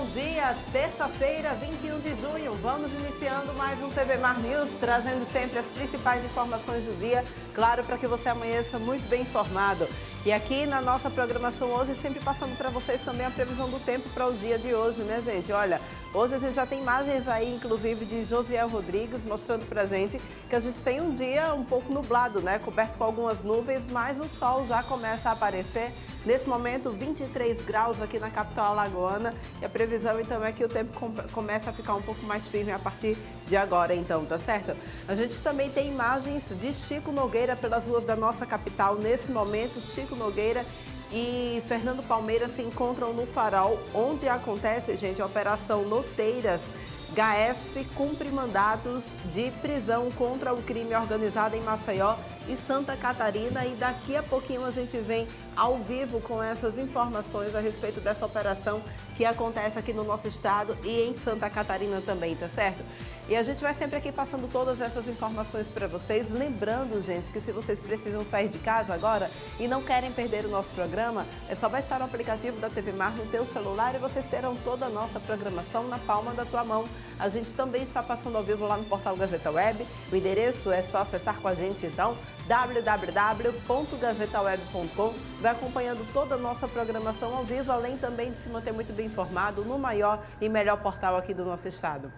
bom dia, terça-feira, 21 de junho. Vamos iniciando mais um TV Mar News, trazendo sempre as principais informações do dia, claro, para que você amanheça muito bem informado. E aqui na nossa programação hoje, sempre passando para vocês também a previsão do tempo para o dia de hoje, né, gente? Olha, hoje a gente já tem imagens aí, inclusive, de Josiel Rodrigues, mostrando pra gente que a gente tem um dia um pouco nublado, né? Coberto com algumas nuvens, mas o sol já começa a aparecer. Nesse momento, 23 graus aqui na capital alagoana, e a previsão então é que o tempo começa a ficar um pouco mais firme a partir de agora, então, tá certo? A gente também tem imagens de Chico Nogueira pelas ruas da nossa capital. Nesse momento, Chico Nogueira e Fernando Palmeira se encontram no Farol, onde acontece, gente, a Operação Noteiras. Gaesf cumpre mandados de prisão contra o crime organizado em Maceió e Santa Catarina, e daqui a pouquinho a gente vem ao vivo com essas informações a respeito dessa operação que acontece aqui no nosso estado e em Santa Catarina também, tá certo? E a gente vai sempre aqui passando todas essas informações para vocês, lembrando, gente, que se vocês precisam sair de casa agora e não querem perder o nosso programa, é só baixar o aplicativo da TV Mar no teu celular e vocês terão toda a nossa programação na palma da tua mão. A gente também está passando ao vivo lá no portal Gazeta Web, o endereço é só acessar com a gente, então, www.gazetaweb.com. Vai acompanhando toda a nossa programação ao vivo, além também de se manter muito bem informado no maior e melhor portal aqui do nosso estado.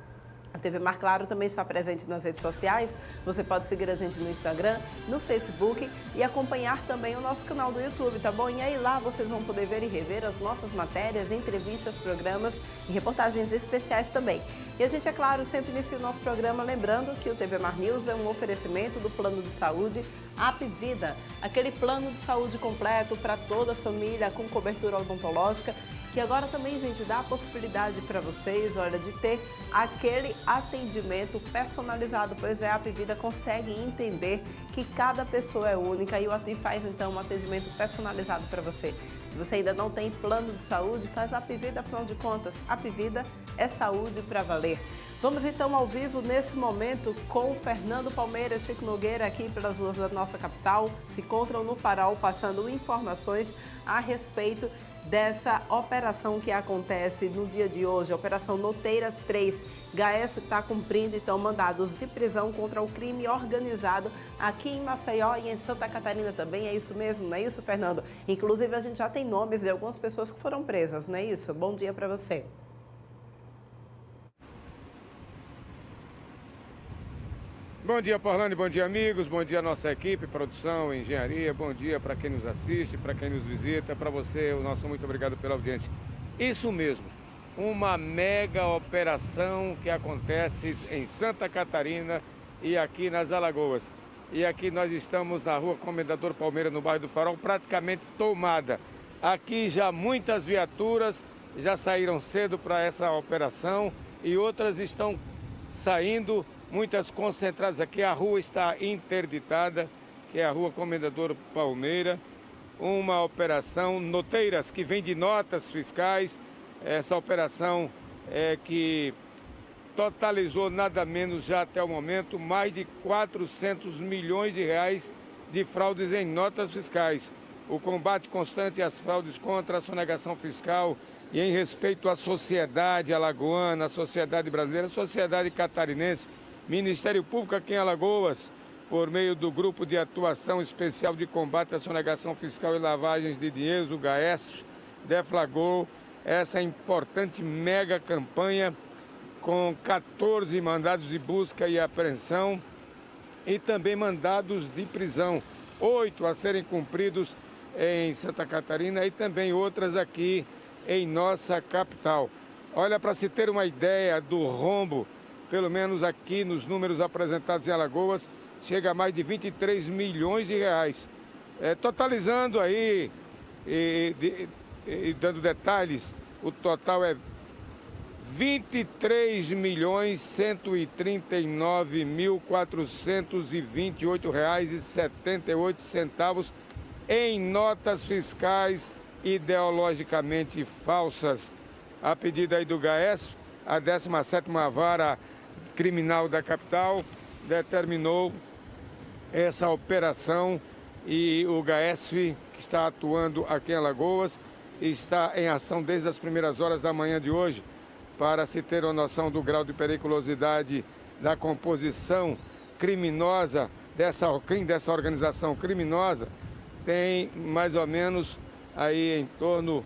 A TV Mar, claro, também está presente nas redes sociais. Você pode seguir a gente no Instagram, no Facebook e acompanhar também o nosso canal do YouTube, tá bom? E aí lá vocês vão poder ver e rever as nossas matérias, entrevistas, programas e reportagens especiais também. E a gente, é claro, sempre inicia o nosso programa lembrando que o TV Mar News é um oferecimento do Plano de Saúde Apvida, aquele plano de saúde completo para toda a família com cobertura odontológica, que agora também, gente, dá a possibilidade para vocês, olha, de ter aquele atendimento personalizado, pois a Apvida consegue entender que cada pessoa é única e o Apvida faz, então, um atendimento personalizado para você. Se você ainda não tem plano de saúde, faz a Apvida, afinal de contas, a Apvida é saúde para valer. Vamos então ao vivo nesse momento com o Fernando Palmeira e Chico Nogueira aqui pelas ruas da nossa capital. Se encontram no Farol passando informações a respeito dessa operação que acontece no dia de hoje, a Operação Noteiras 3. Gaesf está cumprindo, então, mandados de prisão contra o crime organizado aqui em Maceió e em Santa Catarina também. É isso mesmo, não é isso, Fernando? Inclusive, a gente já tem nomes de algumas pessoas que foram presas, não é isso? Bom dia para você. Bom dia, Porlane, bom dia, amigos, bom dia, nossa equipe, produção, engenharia, bom dia para quem nos assiste, para quem nos visita, para você, o nosso muito obrigado pela audiência. Isso mesmo, uma mega operação que acontece em Santa Catarina e aqui nas Alagoas. E aqui nós estamos na rua Comendador Palmeira, no bairro do Farol, praticamente tomada. Aqui já muitas viaturas já saíram cedo para essa operação e outras estão saindo, muitas concentradas aqui. A rua está interditada, que é a rua Comendador Palmeira. Uma operação Noteiras, que vem de notas fiscais. Essa operação é que totalizou nada menos já até o momento mais de 400 milhões de reais de fraudes em notas fiscais. O combate constante às fraudes contra a sonegação fiscal e em respeito à sociedade alagoana, à sociedade brasileira, à sociedade catarinense, Ministério Público aqui em Alagoas, por meio do Grupo de Atuação Especial de Combate à Sonegação Fiscal e Lavagens de Dinheiro, o Gaesf, deflagrou essa importante mega campanha com 14 mandados de busca e apreensão e também mandados de prisão, 8 a serem cumpridos em Santa Catarina e também outras aqui em nossa capital. Olha, para se ter uma ideia do rombo, pelo menos aqui nos números apresentados em Alagoas, chega a mais de 23 milhões de reais. Totalizando aí, e dando detalhes, o total é 23.139.428,78 em notas fiscais ideologicamente falsas. A pedido aí do Gaesf, a 17ª Vara Criminal da capital determinou essa operação e o Gaesf, que está atuando aqui em Alagoas, está em ação desde as primeiras horas da manhã de hoje. para se ter uma noção do grau de periculosidade da composição criminosa dessa organização criminosa, tem mais ou menos aí em torno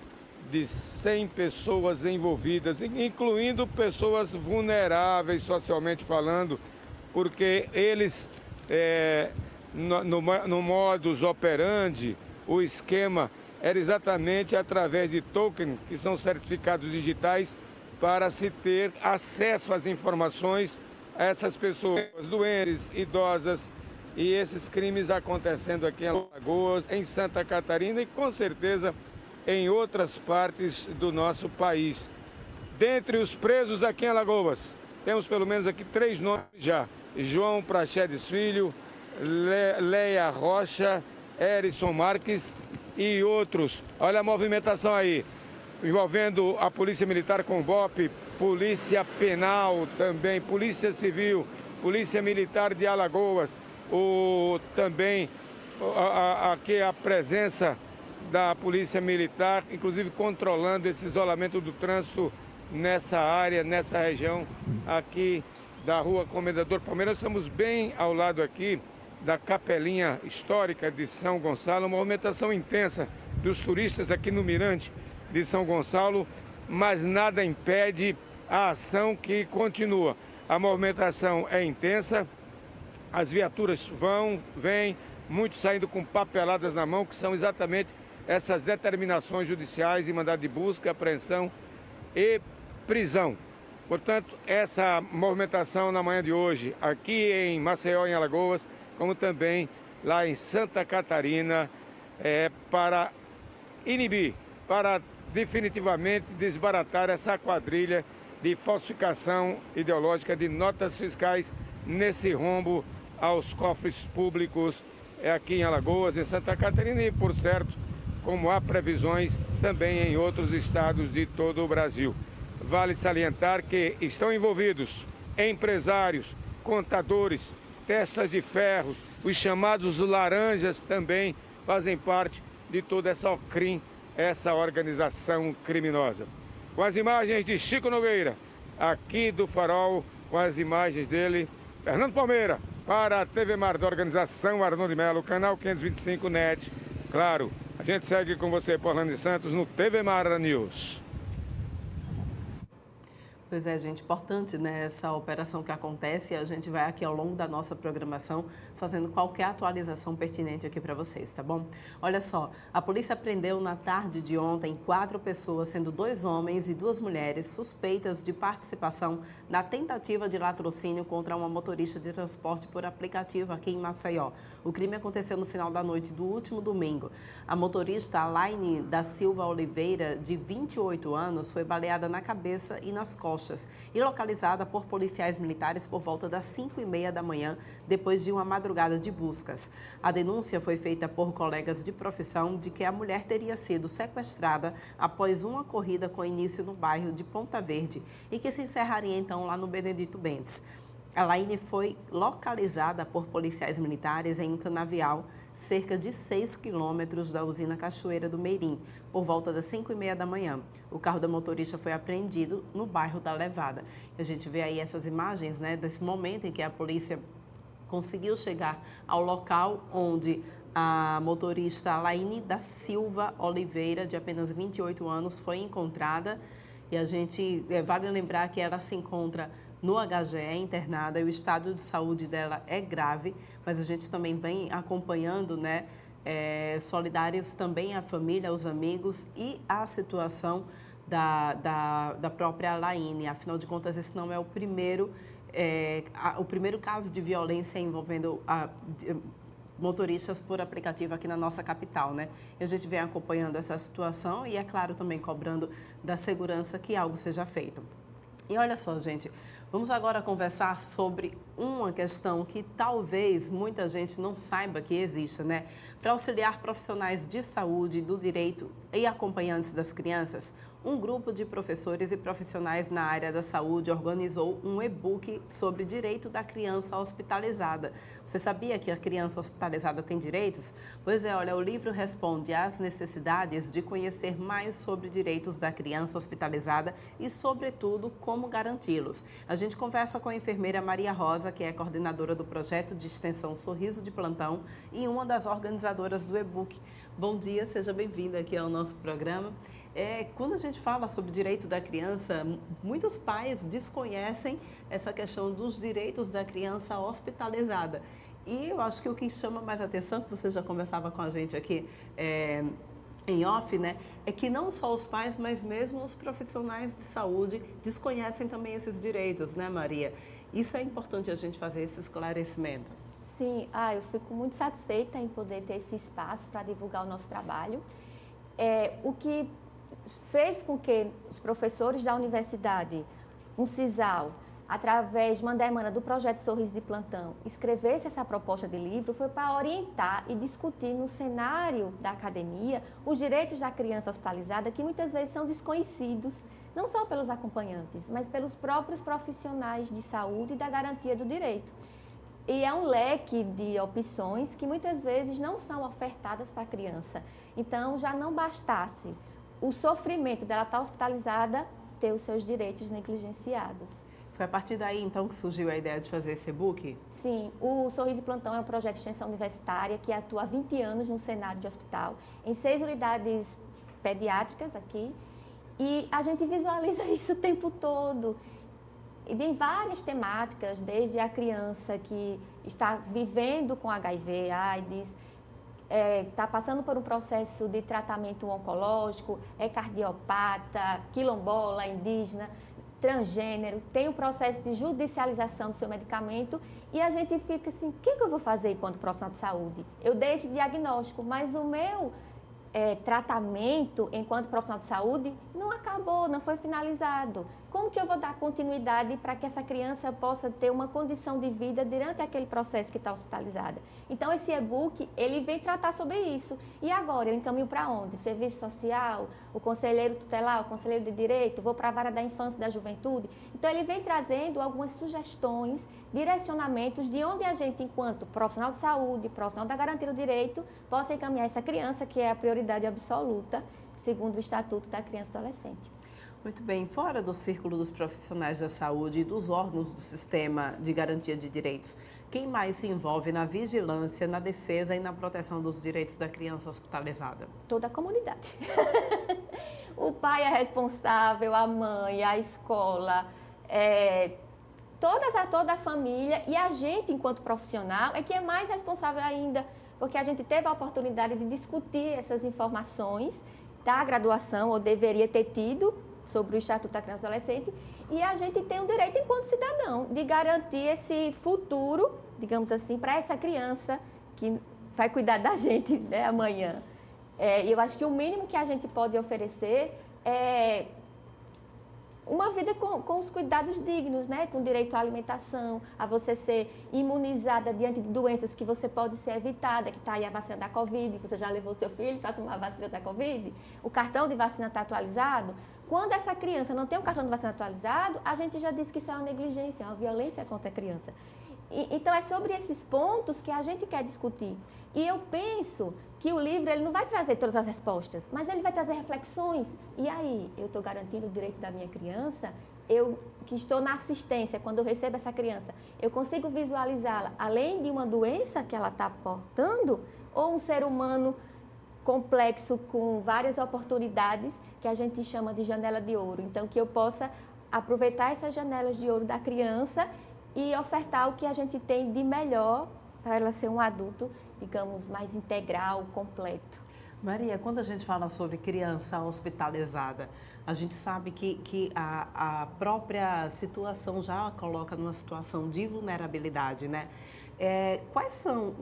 de 100 pessoas envolvidas, incluindo pessoas vulneráveis socialmente falando, porque eles, no modus operandi, o esquema era exatamente através de tokens, que são certificados digitais, para se ter acesso às informações a essas pessoas doentes, idosas, e esses crimes acontecendo aqui em Alagoas, em Santa Catarina e com certeza em outras partes do nosso país. Dentre os presos aqui em Alagoas, temos pelo menos aqui 3 nomes já: João Praxedes Filho, Leia Rocha, Erison Marques e outros. Olha a movimentação aí, envolvendo a Polícia Militar com o BOPE, Polícia Penal também, Polícia Civil, Polícia Militar de Alagoas, também aqui a presença da Polícia Militar, inclusive controlando esse isolamento do trânsito nessa área, nessa região aqui da Rua Comendador Palmeira. Estamos bem ao lado aqui da Capelinha Histórica de São Gonçalo, uma movimentação intensa dos turistas aqui no Mirante de São Gonçalo, mas nada impede a ação que continua. A movimentação é intensa, as viaturas vêm, muitos saindo com papeladas na mão, que são exatamente essas determinações judiciais e mandado de busca, apreensão e prisão. Portanto, essa movimentação na manhã de hoje, aqui em Maceió, em Alagoas, como também lá em Santa Catarina, para inibir, para definitivamente desbaratar essa quadrilha de falsificação ideológica de notas fiscais nesse rombo aos cofres públicos aqui em Alagoas, em Santa Catarina e, por certo, como há previsões também em outros estados de todo o Brasil. Vale salientar que estão envolvidos empresários, contadores, testas de ferros, os chamados laranjas também fazem parte de toda essa OCRIM, essa organização criminosa. Com as imagens de Chico Nogueira, aqui do Farol, com as imagens dele, Fernando Palmeira, para a TV Mar da organização Arnon de Melo, canal 525 NET. Claro, a gente segue com você, Orlando Santos, no TV Mar News. Pois é, gente, importante, né, essa operação que acontece, e a gente vai aqui ao longo da nossa programação fazendo qualquer atualização pertinente aqui para vocês, tá bom? Olha só, a polícia prendeu na tarde de ontem 4 pessoas, sendo 2 homens e 2 mulheres, suspeitas de participação na tentativa de latrocínio contra uma motorista de transporte por aplicativo aqui em Maceió. O crime aconteceu no final da noite do último domingo. A motorista Alaine da Silva Oliveira, de 28 anos, foi baleada na cabeça e nas costas e localizada por policiais militares por volta das 5h30 da manhã, depois de uma madrugada de buscas. A denúncia foi feita por colegas de profissão de que a mulher teria sido sequestrada após uma corrida com início no bairro de Ponta Verde e que se encerraria então lá no Benedito Bentes. A Laine foi localizada por policiais militares em um canavial cerca de 6 quilômetros da usina Cachoeira do Meirim, por volta das 5h30 da manhã. O carro da motorista foi apreendido no bairro da Levada. A gente vê aí essas imagens, né, desse momento em que a polícia conseguiu chegar ao local onde a motorista Alaine da Silva Oliveira, de apenas 28 anos, foi encontrada. E a gente vale lembrar que ela se encontra no HGE internada e o estado de saúde dela é grave, mas a gente também vem acompanhando, né, solidários também à família, aos amigos e à situação da própria Alaine. Afinal de contas, esse não é o primeiro caso de violência envolvendo motoristas por aplicativo aqui na nossa capital, né? E a gente vem acompanhando essa situação e, é claro, também cobrando da segurança que algo seja feito. E olha só, gente, Vamos agora conversar sobre uma questão que talvez muita gente não saiba que exista, né? Para auxiliar profissionais de saúde, do direito e acompanhantes das crianças, um grupo de professores e profissionais na área da saúde organizou um e-book sobre direito da criança hospitalizada. Você sabia que a criança hospitalizada tem direitos? Pois é, olha, o livro responde às necessidades de conhecer mais sobre direitos da criança hospitalizada e, sobretudo, como garanti-los. A gente conversa com a enfermeira Maria Rosa, que é coordenadora do projeto de extensão Sorriso de Plantão e uma das organizadoras do e-book. Bom dia, seja bem-vinda aqui ao nosso programa. Quando a gente fala sobre direito da criança, muitos pais desconhecem essa questão dos direitos da criança hospitalizada. E eu acho que o que chama mais atenção, que você já conversava com a gente aqui em off, né, é que não só os pais, mas mesmo os profissionais de saúde desconhecem também esses direitos, né, Maria? Isso é importante a gente fazer esse esclarecimento. Sim, eu fico muito satisfeita em poder ter esse espaço para divulgar o nosso trabalho. O que fez com que os professores da universidade, um CISAL, através de uma demanda do projeto Sorriso de Plantão, escrevesse essa proposta de livro foi para orientar e discutir no cenário da academia os direitos da criança hospitalizada, que muitas vezes são desconhecidos, não só pelos acompanhantes, mas pelos próprios profissionais de saúde e da garantia do direito. E é um leque de opções que muitas vezes não são ofertadas para a criança. Então, já não bastasse o sofrimento dela estar hospitalizada, ter os seus direitos negligenciados. Foi a partir daí, então, que surgiu a ideia de fazer esse e-book? Sim, o Sorriso de Plantão é um projeto de extensão universitária que atua há 20 anos no cenário de hospital, em 6 unidades pediátricas aqui, e a gente visualiza isso o tempo todo. E tem várias temáticas, desde a criança que está vivendo com HIV, AIDS, está passando por um processo de tratamento oncológico, é cardiopata, quilombola, indígena, transgênero, tem um processo de judicialização do seu medicamento e a gente fica assim, o que eu vou fazer enquanto profissional de saúde? Eu dei esse diagnóstico, mas o meu tratamento enquanto profissional de saúde não acabou, não foi finalizado. Como que eu vou dar continuidade para que essa criança possa ter uma condição de vida durante aquele processo que está hospitalizada? Então, esse e-book, ele vem tratar sobre isso. E agora, eu encaminho para onde? O serviço social, o conselheiro tutelar, o conselheiro de direito, vou para a vara da infância e da juventude. Então, ele vem trazendo algumas sugestões, direcionamentos de onde a gente, enquanto profissional de saúde, profissional da garantia do direito, possa encaminhar essa criança, que é a prioridade absoluta, segundo o Estatuto da Criança e Adolescente. Muito bem, fora do círculo dos profissionais da saúde e dos órgãos do sistema de garantia de direitos, quem mais se envolve na vigilância, na defesa e na proteção dos direitos da criança hospitalizada? Toda a comunidade. O pai é responsável, a mãe, a escola, toda a família, e a gente, enquanto profissional, é que é mais responsável ainda, porque a gente teve a oportunidade de discutir essas informações da graduação, ou deveria ter tido, sobre o Estatuto da Criança e Adolescente, e a gente tem o direito, enquanto cidadão, de garantir esse futuro, digamos assim, para essa criança que vai cuidar da gente, né, amanhã. Eu acho que o mínimo que a gente pode oferecer é uma vida com os cuidados dignos, né? Com direito à alimentação, a você ser imunizada diante de doenças que você pode ser evitada, que está aí a vacina da Covid, você já levou seu filho para tomar a vacina da Covid, o cartão de vacina está atualizado. Quando essa criança não tem um cartão de vacina atualizado, a gente já disse que isso é uma negligência, é uma violência contra a criança. Então, é sobre esses pontos que a gente quer discutir. E eu penso que o livro ele não vai trazer todas as respostas, mas ele vai trazer reflexões. E aí, eu estou garantindo o direito da minha criança? Eu, que estou na assistência, quando eu recebo essa criança, eu consigo visualizá-la além de uma doença que ela está portando, ou um ser humano complexo com várias oportunidades que a gente chama de janela de ouro. Então, que eu possa aproveitar essas janelas de ouro da criança e ofertar o que a gente tem de melhor para ela ser um adulto, digamos, mais integral, completo. Maria, quando a gente fala sobre criança hospitalizada, a gente sabe que a própria situação já a coloca numa situação de vulnerabilidade, né? Quais são,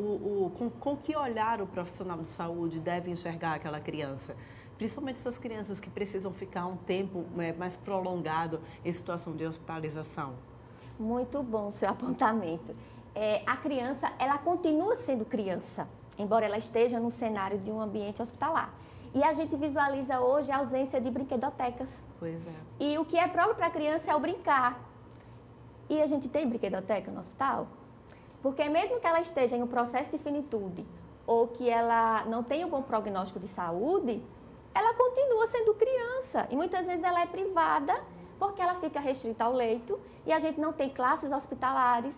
com que olhar o profissional de saúde deve enxergar aquela criança? Principalmente essas crianças que precisam ficar um tempo mais prolongado em situação de hospitalização. Muito bom o seu apontamento. A criança, ela continua sendo criança, embora ela esteja no cenário de um ambiente hospitalar. E a gente visualiza hoje a ausência de brinquedotecas. Pois é. E o que é próprio para a criança é o brincar. E a gente tem brinquedoteca no hospital? Porque mesmo que ela esteja em um processo de finitude ou que ela não tenha um bom prognóstico de saúde, ela continua sendo criança. E muitas vezes ela é privada porque ela fica restrita ao leito e a gente não tem classes hospitalares,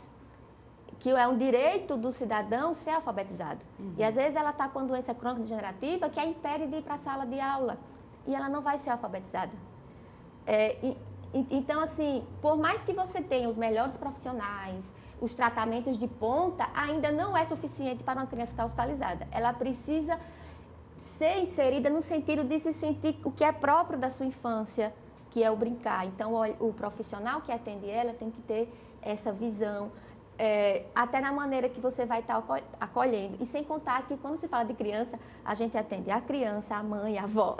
que é um direito do cidadão ser alfabetizado. E às vezes ela está com doença crônica degenerativa que a impede de ir para a sala de aula e ela não vai ser alfabetizada. Então, assim, por mais que você tenha os melhores profissionais, os tratamentos de ponta, ainda não é suficiente para uma criança estar hospitalizada. Ela precisa ser inserida no sentido de se sentir o que é próprio da sua infância, que é o brincar. Então, o profissional que atende ela tem que ter essa visão, até na maneira que você vai estar acolhendo. E sem contar que quando se fala de criança, a gente atende a criança, a mãe, a avó.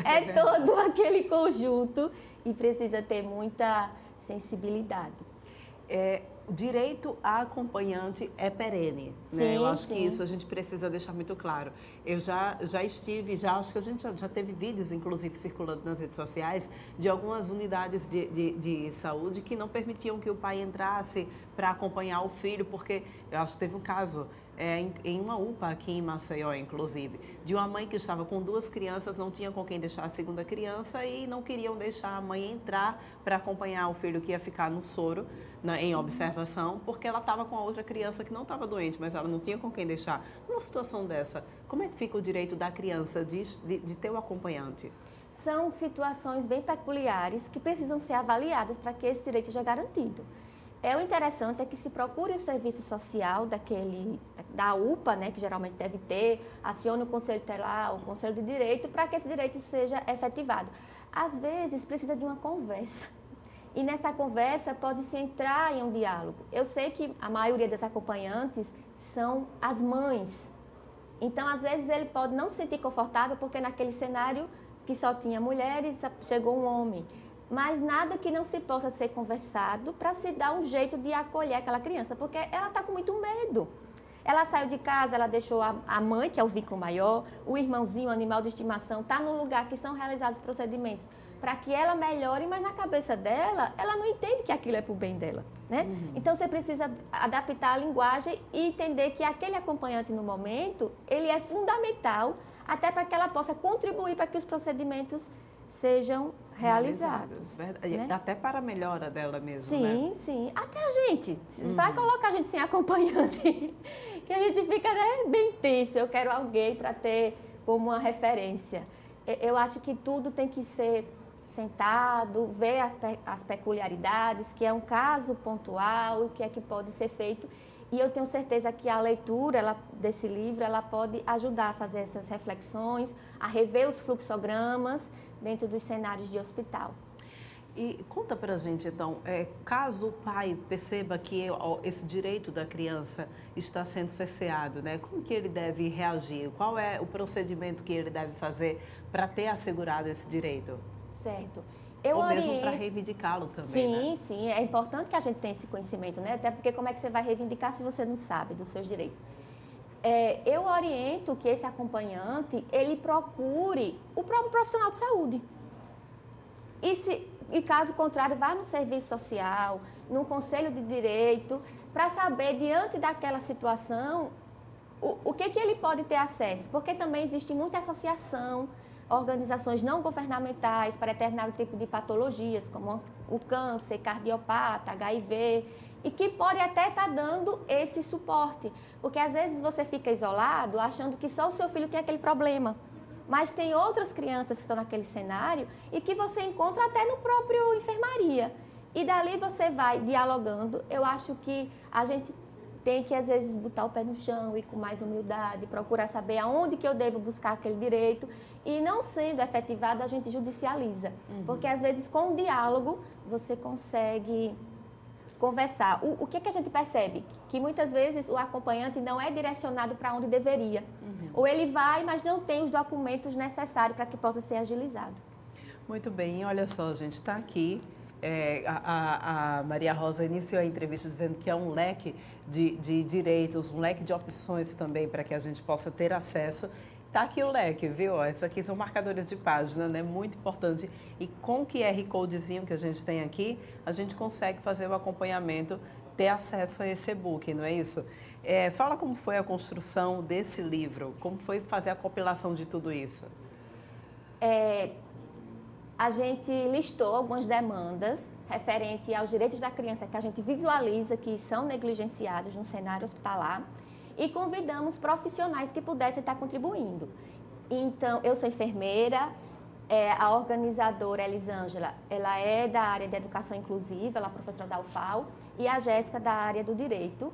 É todo aquele conjunto e precisa ter muita sensibilidade. O direito a acompanhante é perene, né? Sim, Eu acho sim. que isso a gente precisa deixar muito claro. Eu já estive, acho que a gente já teve vídeos, inclusive, circulando nas redes sociais, de algumas unidades de saúde que não permitiam que o pai entrasse para acompanhar o filho, porque eu acho que teve um caso em uma UPA aqui em Maceió, inclusive, de uma mãe que estava com 2 crianças, não tinha com quem deixar a segunda criança e não queriam deixar a mãe entrar para acompanhar o filho que ia ficar no soro, em observação, porque ela estava com a outra criança que não estava doente, mas ela não tinha com quem deixar. Numa situação dessa, como é que fica o direito da criança de ter o acompanhante? São situações bem peculiares que precisam ser avaliadas para que esse direito seja garantido. O interessante é que se procure o serviço social da UPA, né, que geralmente deve ter, acione o Conselho Tutelar, o Conselho de Direito, para que esse direito seja efetivado. Às vezes, precisa de uma conversa. E nessa conversa pode-se entrar em um diálogo. Eu sei que a maioria das acompanhantes são as mães. Então, às vezes, ele pode não se sentir confortável porque naquele cenário que só tinha mulheres, chegou um homem. Mas nada que não se possa ser conversado para se dar um jeito de acolher aquela criança, porque ela está com muito medo. Ela saiu de casa, ela deixou a mãe, que é o vínculo maior, o irmãozinho, o animal de estimação, está no lugar que são realizados procedimentos para que ela melhore, mas na cabeça dela, ela não entende que aquilo é para o bem dela, né? Então, você precisa adaptar a linguagem e entender que aquele acompanhante no momento, ele é fundamental até para que ela possa contribuir para que os procedimentos sejam realizados. Né? Até para a melhora dela mesmo, sim, né? Sim, sim. Até a gente. Vai colocar a gente sem acompanhante, que a gente fica, né, bem tenso. Eu quero alguém para ter como uma referência. Eu acho que tudo tem que ser sentado, ver as peculiaridades, que é um caso pontual, o que é que pode ser feito. E eu tenho certeza que a leitura desse livro, ela pode ajudar a fazer essas reflexões, a rever os fluxogramas dentro dos cenários de hospital. E conta pra gente, então, caso o pai perceba que esse direito da criança está sendo cerceado, né? Como que ele deve reagir? Qual é o procedimento que ele deve fazer para ter assegurado esse direito? Certo. Ou mesmo para reivindicá-lo também, né? Sim, sim. É importante que a gente tenha esse conhecimento, né? Até porque como é que você vai reivindicar se você não sabe dos seus direitos? Eu oriento que esse acompanhante, ele procure o próprio profissional de saúde. E caso contrário, vá no serviço social, no conselho de direito, para saber, diante daquela situação, o que ele pode ter acesso. Porque também existe muita associação, organizações não governamentais para determinado tipo de patologias, como o câncer, cardiopata, HIV, e que pode até estar dando esse suporte. Porque às vezes você fica isolado achando que só o seu filho tem aquele problema. Mas tem outras crianças que estão naquele cenário e que você encontra até no próprio enfermaria. E dali você vai dialogando. Eu acho que a gente tem que, às vezes, botar o pé no chão e com mais humildade, procurar saber aonde que eu devo buscar aquele direito. E não sendo efetivado, a gente judicializa. Porque, às vezes, com o diálogo, você consegue conversar. O que a gente percebe? Que muitas vezes o acompanhante não é direcionado para onde deveria. Ou ele vai, mas não tem os documentos necessários para que possa ser agilizado. Muito bem, olha só, gente, está aqui A Maria Rosa iniciou a entrevista dizendo que é um leque de direitos, um leque de opções também para que a gente possa ter acesso. Está aqui o leque, viu? Esses aqui são marcadores de página, né? Muito importante. E com o QR Codezinho que a gente tem aqui, a gente consegue fazer o acompanhamento, ter acesso a esse e-book, não é isso? Fala como foi a construção desse livro, como foi fazer a compilação de tudo isso. A gente listou algumas demandas referente aos direitos da criança que a gente visualiza que são negligenciados no cenário hospitalar e convidamos profissionais que pudessem estar contribuindo. Então, eu sou enfermeira, a organizadora Elisângela, ela é da área de educação inclusiva, ela é professora da UFAL, e a Jéssica da área do direito.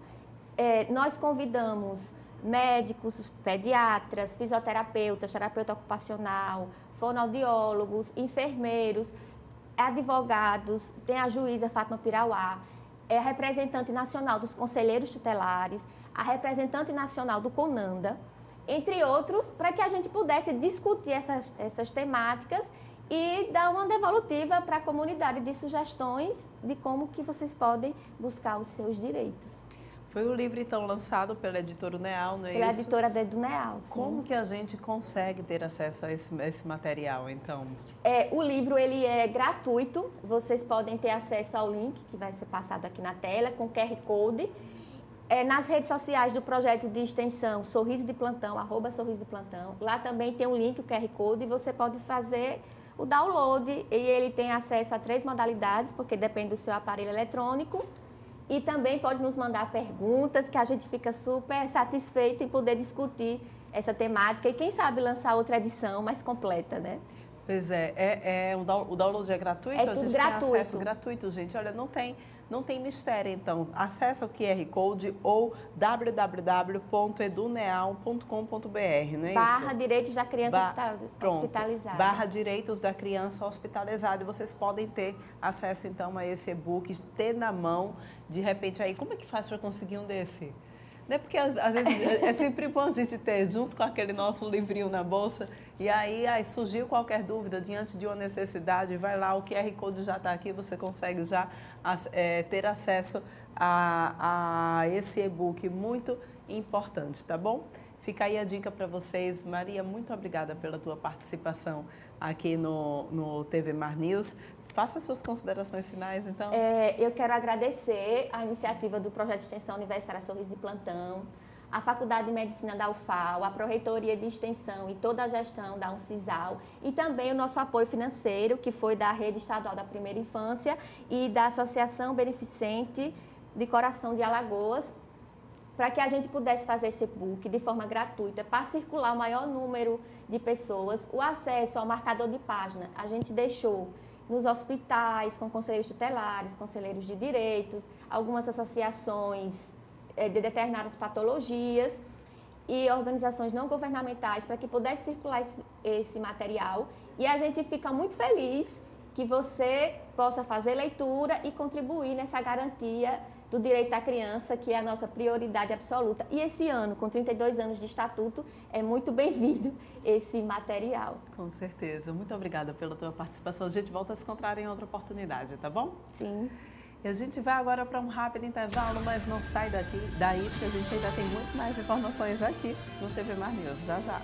Nós convidamos médicos, pediatras, fisioterapeutas, terapeuta ocupacional, fonoaudiólogos, enfermeiros, advogados, tem a juíza Fátima Pirauá, a representante nacional dos conselheiros tutelares, a representante nacional do CONANDA, entre outros, para que a gente pudesse discutir essas temáticas e dar uma devolutiva para a comunidade de sugestões de como que vocês podem buscar os seus direitos. Foi o livro, então, lançado pela editora UNEAL, não é pela isso? Pela editora da UNEAL, sim. Como que a gente consegue ter acesso a esse material, então? O livro, ele é gratuito, vocês podem ter acesso ao link, que vai ser passado aqui na tela, com QR Code. Nas redes sociais do projeto de extensão Sorriso de Plantão, @Sorriso de Plantão, lá também tem um link, o QR Code, e você pode fazer o download, e ele tem acesso a 3 modalidades, porque depende do seu aparelho eletrônico. E também pode nos mandar perguntas, que a gente fica super satisfeito em poder discutir essa temática e, quem sabe, lançar outra edição mais completa, né? Pois o download é gratuito? É tudo a gente gratuito. tem acesso gratuito, gente. Olha, não tem mistério, então. Acesse o QR Code ou www.eduneal.com.br, não é isso? /Direitos da Criança Hospitalizada. /Direitos da Criança Hospitalizada. E vocês podem ter acesso, então, a esse e-book, ter na mão, de repente, aí. Como é que faz para conseguir um desse? Né? Porque, às vezes, é sempre bom a gente ter, junto com aquele nosso livrinho na bolsa, e aí surgiu qualquer dúvida, diante de uma necessidade, vai lá, o QR Code já está aqui, você consegue já ter acesso a esse e-book muito importante, tá bom? Fica aí a dica para vocês. Maria, muito obrigada pela tua participação aqui no TV Mar News. Faça suas considerações finais, então. Eu quero agradecer a iniciativa do Projeto de Extensão Universitária Sorriso de Plantão, a Faculdade de Medicina da UFAL, a Pró-Reitoria de Extensão e toda a gestão da UNCISAL, e também o nosso apoio financeiro, que foi da Rede Estadual da Primeira Infância e da Associação Beneficente de Coração de Alagoas, para que a gente pudesse fazer esse e-book de forma gratuita, para circular o maior número de pessoas. O acesso ao marcador de página, a gente deixou nos hospitais, com conselheiros tutelares, conselheiros de direitos, algumas associações de determinadas patologias e organizações não governamentais, para que pudesse circular esse material. E a gente fica muito feliz que você possa fazer leitura e contribuir nessa garantia do direito da criança, que é a nossa prioridade absoluta. E esse ano, com 32 anos de estatuto, é muito bem-vindo esse material. Com certeza. Muito obrigada pela tua participação. A gente volta a se encontrar em outra oportunidade, tá bom? Sim. E a gente vai agora para um rápido intervalo, mas não sai daí, porque a gente ainda tem muito mais informações aqui no TV Mar News. Já, já.